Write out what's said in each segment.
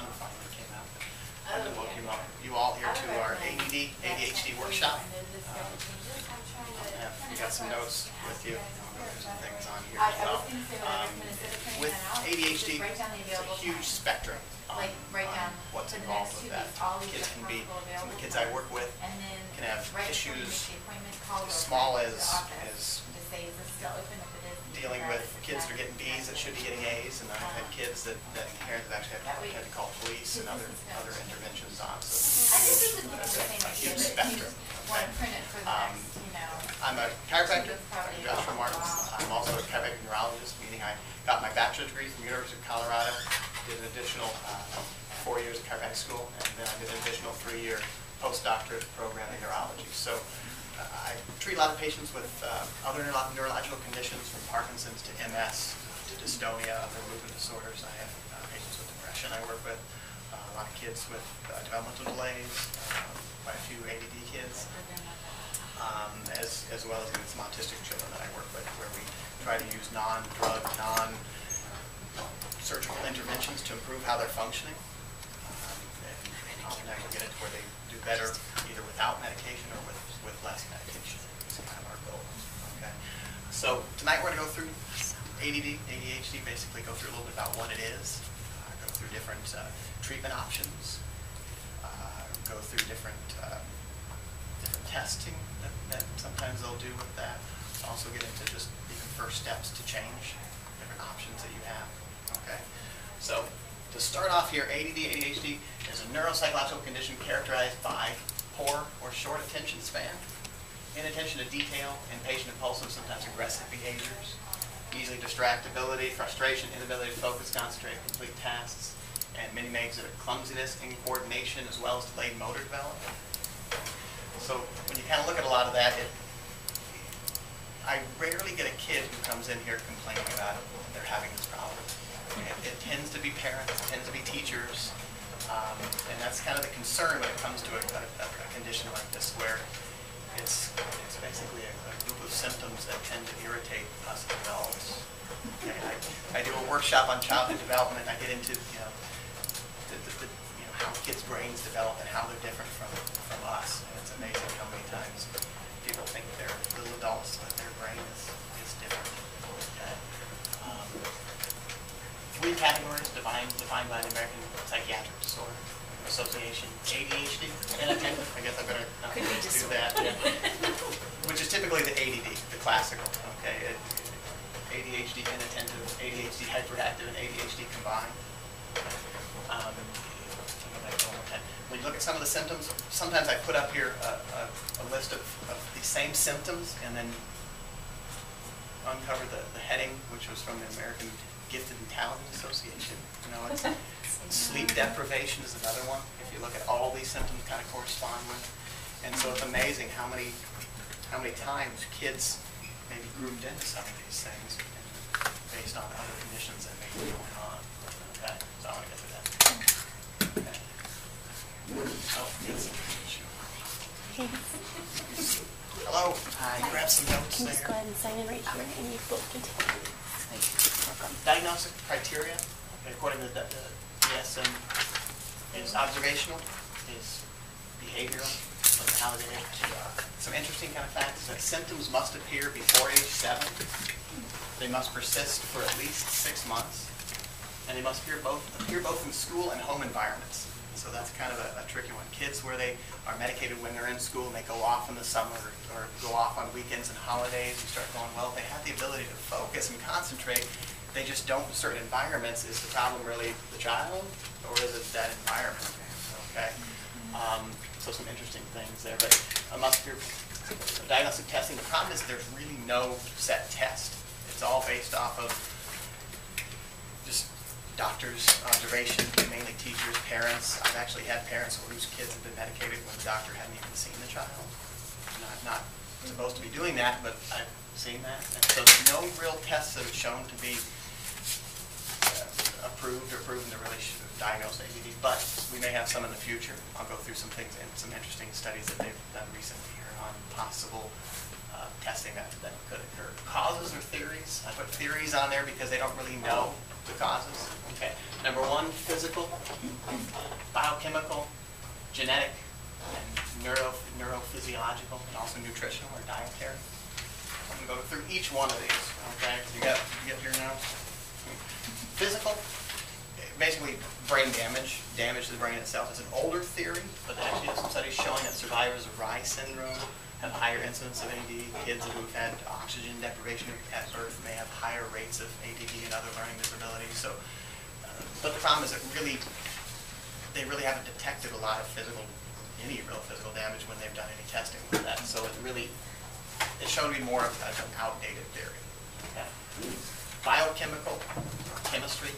sun finally came out. I wanted to welcome you all here to our ADD, ADHD Workshop. You got some notes with you. I'll go through some things on here as well. With ADHD, it's a huge spectrum on what's involved with that. Kids can be, some of the kids I work with can have issues as small as dealing with kids that are getting B's that should be getting A's, and I've had kids that parents have actually had to call police and other interventions on. So it's a huge spectrum. Okay. I'm a chiropractor, I'm Martens. I'm also a chiropractic neurologist, meaning I got my bachelor's degree from the University of Colorado, did an additional 4 years of chiropractic school, and then I did an additional 3-year postdoctorate program in neurology. So I treat a lot of patients with other neurological conditions, from Parkinson's to MS to dystonia, other movement disorders. I have patients with depression I work with, a lot of kids with developmental delays, quite a few ADD kids, as well as even some autistic children that I work with, where we try to use non-drug, non-surgical interventions to improve how they're functioning. And often I can get it to where they do better either without medication or with less medication. It's kind of our goal. Okay. So tonight we're going to go through ADD, ADHD, basically go through a little bit about what it is, go through different treatment options, go through different testing that sometimes they'll do with that. Also get into just even first steps to change, different options that you have. Okay. So to start off here, ADD, ADHD is a neuropsychological condition characterized by poor or short attention span, inattention to detail, impatient, impulsive, sometimes aggressive behaviors, easily distractibility, frustration, inability to focus, concentrate, complete tasks, and many may exhibit clumsiness, incoordination, as well as delayed motor development. So when you kind of look at a lot of that, I rarely get a kid who comes in here complaining about it, they're having this problem. It tends to be parents, it tends to be teachers, and that's kind of the concern when it comes to a condition like this, where it's basically a group of symptoms that tend to irritate us adults. Okay, I do a workshop on childhood development. I get into how kids' brains develop and how they're different from us. And it's amazing how many times people think they're little adults, but their brain is different. Okay. 3 categories defined by the American Psychiatric Disorder Association: ADHD, inattentive. I guess I better not do that. Yeah. Which is typically the ADD, the classical. Okay. ADHD inattentive, ADHD hyperactive, and ADHD combined. When you look at some of the symptoms, sometimes I put up here a list of the same symptoms and then uncover the heading, which was from the American Gifted and Talented Association. You know, sleep deprivation is another one. If you look at all these symptoms, kind of correspond with, and so it's amazing how many times kids may be grouped into some of these things based on other conditions that may be going on. Okay, so I want to get to that. Okay. Oh, yes. Hello. Hi. Grab some notes there. Just go ahead and sign in right here in your book. Thank you. Diagnostic criteria, according to the D.A.C.N.B, is observational, is behavioral, personality. Some interesting kind of facts is that symptoms must appear before age 7. They must persist for at least 6 months, and they must appear both in school and home environments. So that's kind of a tricky one. Kids where they are medicated when they're in school and they go off in the summer or go off on weekends and holidays, you start going, well, they have the ability to focus and concentrate. They just don't in certain environments. Is the problem really the child, or is it that environment? Okay. So some interesting things there. But must appear diagnostic testing. The problem is there's really no set test. It's all based off of just doctors' observation, mainly teachers, parents. I've actually had parents whose kids have been medicated when the doctor hadn't even seen the child. Not supposed to be doing that, but I've seen that. And so there's no real tests that have shown to be approved or proven to really diagnose ADD, but we may have some in the future. I'll go through some things and some interesting studies that they've done recently here on possible testing that could occur. Causes or theories. I put theories on there because they don't really know the causes. Okay. Number one, physical, biochemical, genetic, and neurophysiological, and also nutritional or dietary. I'm going to go through each one of these. Okay. You get your notes? Physical, basically brain damage to the brain itself. It's an older theory, but actually there's some studies showing that survivors of Rye syndrome have higher incidence of ADD. Kids who've had oxygen deprivation at birth may have higher rates of ADD and other learning disabilities. So, but the problem is that they really haven't detected a lot of any real physical damage when they've done any testing with that. So it's shown to be more of an outdated theory. Okay. Biochemical, chemistry,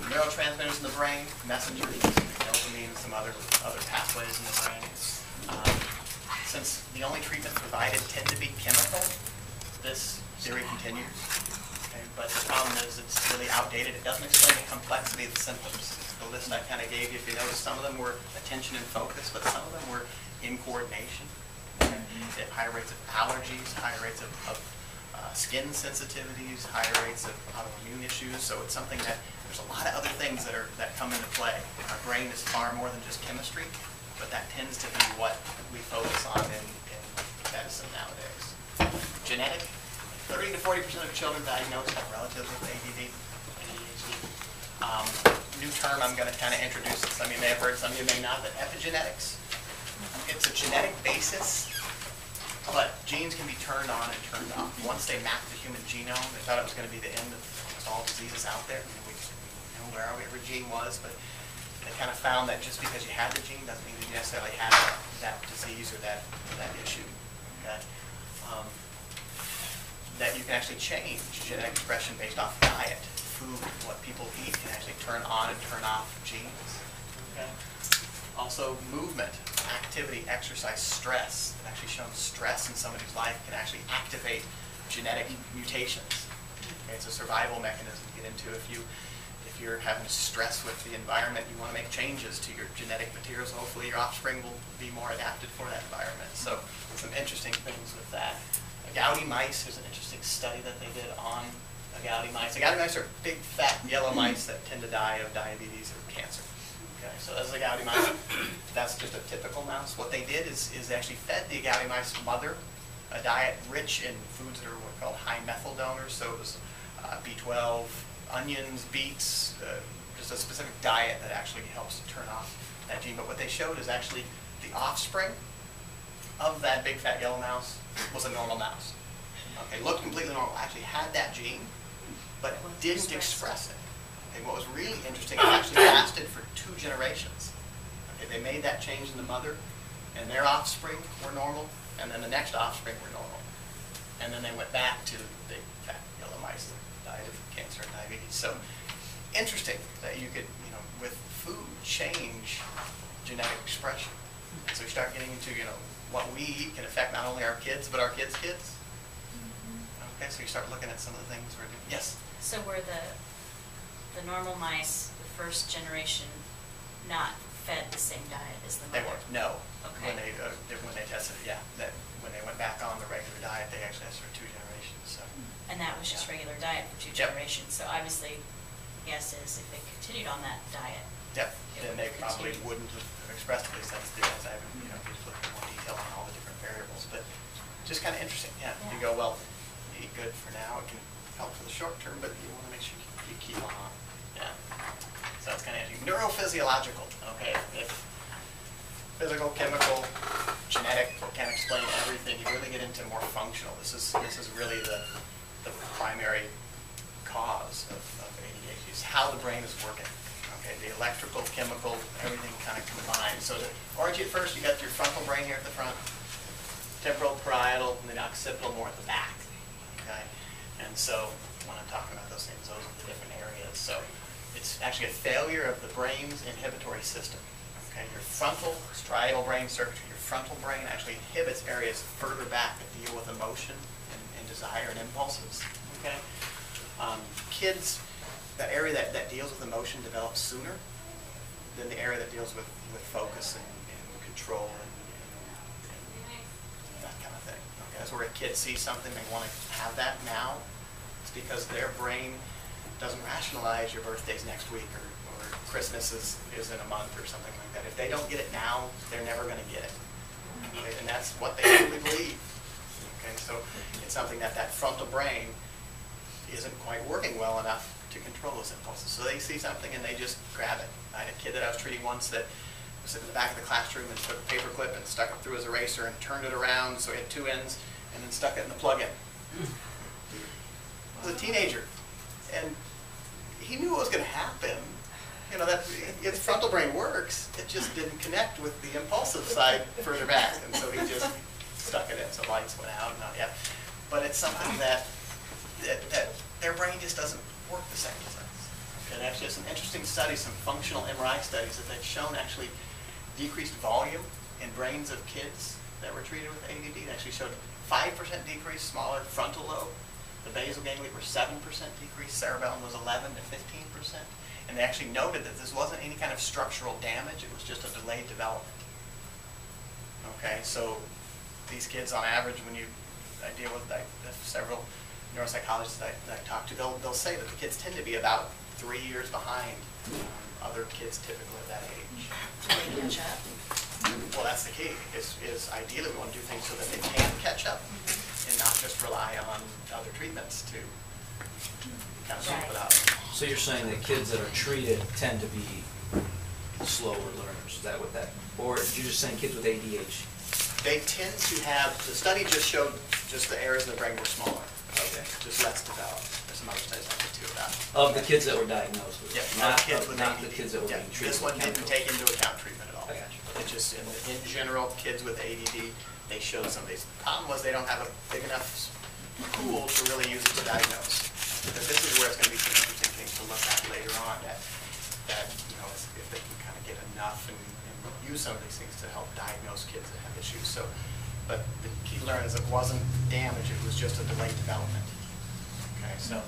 neurotransmitters in the brain, messengers, dopamine, and some other pathways in the brain. Since the only treatments provided tend to be chemical, this theory continues. Okay? But the problem is it's really outdated. It doesn't explain the complexity of the symptoms. The list I kind of gave you, if you notice, some of them were attention and focus, but some of them were in coordination. Okay? They have higher rates of allergies, higher rates of skin sensitivities, higher rates of autoimmune issues. So it's something that there's a lot of other things that come into play. Our brain is far more than just chemistry, but that tends to be what we focus on in medicine nowadays. Genetic, 30 to 40% of children diagnosed have relatives with ADD and ADHD. New term I'm going to kind of introduce. Some of you may have heard, some of you may not, but epigenetics. It's a genetic basis, but genes can be turned on and turned off. Once they mapped the human genome, they thought it was going to be the end of all diseases out there. We know where every gene was, but they kind of found that just because you had the gene doesn't mean that you necessarily had that disease or that issue. Okay? That you can actually change genetic expression based off diet, food, what people eat can actually turn on and turn off genes. Okay? Also, movement, activity, exercise, stress. It's actually shown stress in somebody's life can actually activate genetic mutations. Okay? It's a survival mechanism to get into. If you're having stress with the environment, you want to make changes to your genetic materials. Hopefully your offspring will be more adapted for that environment. So some interesting things with that. Agouti mice, there's an interesting study that they did on agouti mice. Agouti mice are big, fat, yellow mice that tend to die of diabetes or cancer. Okay, so that's agouti mice. That's just a typical mouse. What they did is they actually fed the agouti mice mother a diet rich in foods that are what are called high methyl donors. So it was B12, onions, beets, just a specific diet that actually helps to turn off that gene. But what they showed is actually the offspring of that big fat yellow mouse was a normal mouse. Okay, looked completely normal, actually had that gene, but didn't express it. Okay, what was really interesting, it actually lasted for 2 generations. Okay, they made that change in the mother, and their offspring were normal, and then the next offspring were normal. And then they went back to the big fat yellow mice that died of cancer and diabetes. So interesting that you could, with food, change genetic expression. So you start getting into, what we eat can affect not only our kids, but our kids' kids. Okay, so you start looking at some of the things we're doing. Yes? So were the normal mice, the first generation, not fed the same diet as the mother? They weren't, no. Okay. When they tested it, yeah. That when they went back on the regular diet, they actually tested for 2 generations. So. And that was just regular diet for 2 generations. So obviously, guess is if they continued on that diet. Yep. Then they probably wouldn't have expressed at least that's the as I haven't just looked in more detail on all the different variables. But just kind of interesting. Yeah. You go, well, you eat good for now. It can help for the short term, but you want to make sure you keep on. Yeah. So that's kind of interesting. Neurophysiological. Okay. If physical, chemical, genetic can't explain everything, you really get into more functional. This is really the primary cause of ADHD is how the brain is working. Okay, the electrical, chemical, everything kind of combined. So to orient first, you got your frontal brain here at the front, temporal, parietal, and then occipital more at the back. Okay, and so when I'm talking about those things, those are the different areas. So it's actually a failure of the brain's inhibitory system. Okay, your frontal striatal brain circuitry, your frontal brain actually inhibits areas further back that deal with emotion and desire and impulses. Okay, kids, that area that deals with emotion develops sooner than the area that deals with focus and control and that kind of thing. Okay, that's where a kid sees something, they want to have that now. It's because their brain doesn't rationalize your birthday's next week or Christmas is in a month or something like that. If they don't get it now, they're never going to get it. Okay? And that's what they truly believe. Okay? So it's something that frontal brain isn't quite working well enough to control those impulses. So they see something and they just grab it. I had a kid that I was treating once that was sitting in the back of the classroom and took a paper clip and stuck it through his eraser and turned it around so he had two ends and then stuck it in the plug-in. He was a teenager and he knew what was going to happen. You know, that its frontal brain works, it just didn't connect with the impulsive side further back, and so he just stuck it in, so lights went out, not yet. But it's something that their brain just doesn't work the same as us. Okay, there's actually some interesting studies, some functional MRI studies that they've shown actually decreased volume in brains of kids that were treated with ADD. They actually showed 5% decrease, smaller frontal lobe. The basal ganglia were 7% decrease, cerebellum was 11 to 15%. And they actually noted that this wasn't any kind of structural damage, it was just a delayed development. Okay, so these kids on average, when I deal with several neuropsychologists that I talk to, they'll say that the kids tend to be about 3 years behind other kids typically at that age. Catch up. Well, that's the key, is ideally we want to do things so that they can catch up and not just rely on other treatments to kind of sort it out. So you're saying that kids that are treated tend to be slower learners, is that what that, or you're just saying kids with ADHD? They tend to have, the study just showed just the areas of the brain were smaller. Okay. Just less developed. There's some other studies I could too about. Of the kids that were diagnosed with it? Yeah, Not the kids that were being treated. This one didn't take into account treatment at all. I got you. It just, in general, kids with ADD, they showed some of these. The problem was they don't have a big enough pool to really use it to diagnose. Because this is where it's going to be some interesting things to look at later on, that you know, if they can kind of get enough and use some of these things to help diagnose kids that have issues. So, but the key learn is it wasn't damage, it was just a delayed development. Okay, so